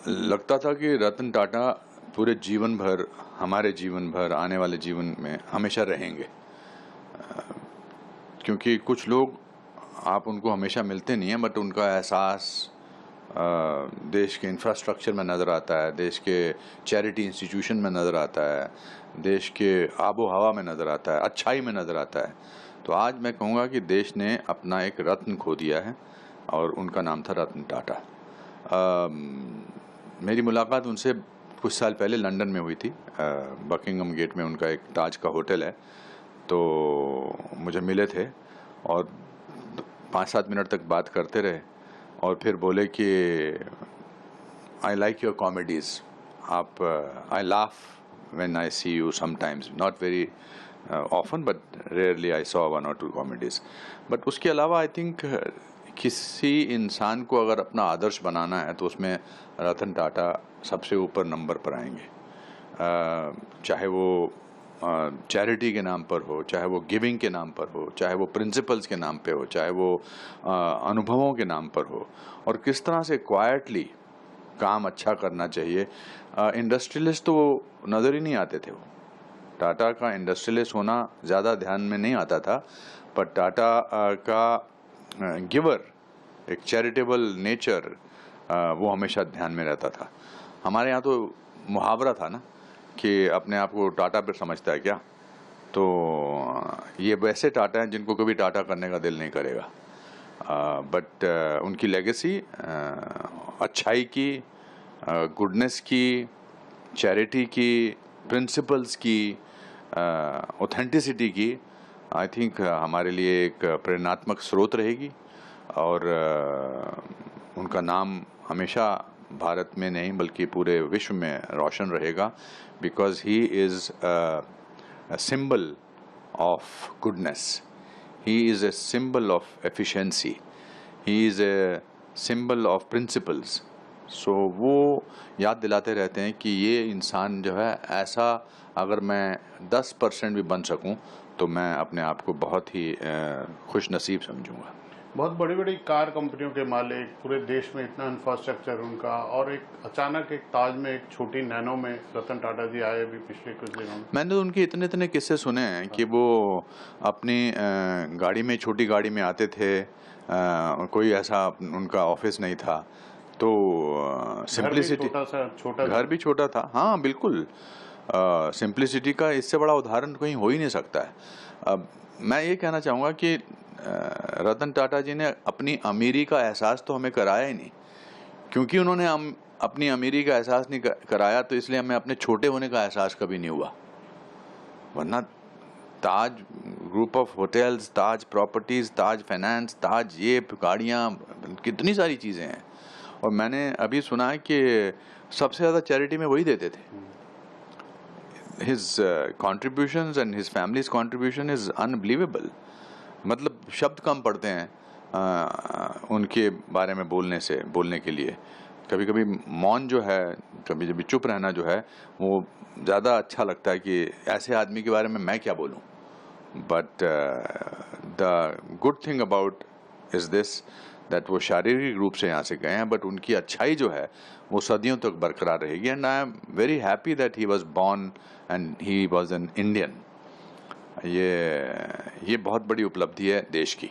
लगता था कि रतन टाटा पूरे जीवन भर, हमारे जीवन भर, आने वाले जीवन में हमेशा रहेंगे, क्योंकि कुछ लोग आप उनको हमेशा मिलते नहीं हैं, बट उनका एहसास देश के इंफ्रास्ट्रक्चर में नज़र आता है, देश के चैरिटी इंस्टीट्यूशन में नज़र आता है, देश के आबो हवा में नज़र आता है, अच्छाई में नज़र आता है। तो आज मैं कहूँगा कि देश ने अपना एक रत्न खो दिया है और उनका नाम था रतन टाटा। मेरी मुलाकात उनसे कुछ साल पहले लंदन में हुई थी। बकिंगम गेट में उनका एक ताज का होटल है, तो मुझे मिले थे और 5-7 मिनट तक बात करते रहे और फिर बोले कि आई लाइक योर कॉमेडीज़, आप I laugh when I see you sometimes, not very often but rarely I saw 1 or 2 comedies. But उसके अलावा आई थिंक किसी इंसान को अगर अपना आदर्श बनाना है तो उसमें रतन टाटा सबसे ऊपर नंबर पर आएंगे। चाहे वो चैरिटी के नाम पर हो, चाहे वो गिविंग के नाम पर हो, चाहे वो प्रिंसिपल्स के नाम पे हो, चाहे वो अनुभवों के नाम पर हो, और किस तरह से क्वाइटली काम अच्छा करना चाहिए। इंडस्ट्रियलिस्ट तो नज़र ही नहीं आते थे। वो टाटा का इंडस्ट्रियलिस्ट होना ज़्यादा ध्यान में नहीं आता था, पर टाटा का गिवर, एक चैरिटेबल नेचर, वो हमेशा ध्यान में रहता था। हमारे यहाँ तो मुहावरा था ना कि अपने आप को टाटा पर समझता है क्या, तो ये वैसे टाटा हैं जिनको कभी टाटा करने का दिल नहीं करेगा। बट उनकी लेगेसी अच्छाई की, गुडनेस की, चैरिटी की, प्रिंसिपल्स की, ऑथेंटिसिटी की, आई थिंक हमारे लिए एक प्रेरणात्मक स्रोत रहेगी। और उनका नाम हमेशा भारत में नहीं बल्कि पूरे विश्व में रोशन रहेगा, because he is a symbol of goodness, he is a symbol of efficiency, he is a symbol of principles। सो वो याद दिलाते रहते हैं कि ये इंसान जो है ऐसा, अगर मैं 10% भी बन सकूं तो मैं अपने आप को बहुत ही खुश नसीब समझूंगा। बहुत बड़ी बड़ी कार कंपनियों के मालिक, पूरे देश में इतना इंफ्रास्ट्रक्चर उनका, और एक अचानक एक ताज में एक छोटी नैनो में रतन टाटा जी आए अभी पिछले कुछ दिनों में। मैंने तो उनके इतने इतने किस्से सुने हैं कि वो अपनी गाड़ी में, छोटी गाड़ी में आते थे, कोई ऐसा उनका ऑफिस नहीं था, तो सिंप्लिसिटी, छोटा घर भी छोटा था। हाँ बिल्कुल, सिंप्लिसिटी का इससे बड़ा उदाहरण कहीं हो ही नहीं सकता है। अब मैं ये कहना चाहूँगा कि रतन टाटा जी ने अपनी अमीरी का एहसास तो हमें कराया ही नहीं, क्योंकि उन्होंने अपनी अमीरी का एहसास नहीं कराया, तो इसलिए हमें अपने छोटे होने का एहसास कभी नहीं हुआ। वरना Taj group of hotels, Taj properties, Taj finance, Taj ये गाड़ियाँ, कितनी सारी चीज़ें हैं। और मैंने अभी सुना है कि सबसे ज़्यादा चैरिटी में वही देते थे। His contributions and his family's contribution is unbelievable। मतलब शब्द कम पड़ते हैं उनके बारे में बोलने के लिए। कभी कभी मौन जो है, कभी कभी चुप रहना जो है, वो ज़्यादा अच्छा लगता है कि ऐसे आदमी के बारे में मैं क्या बोलूं। But the good thing about is this, that वो शारीरिक रूप से यहाँ से गए हैं, बट उनकी अच्छाई जो है वो सदियों तक बरकरार रहेगी। And I am very happy that he was born and he was an Indian. ये बहुत बड़ी उपलब्धि है देश की।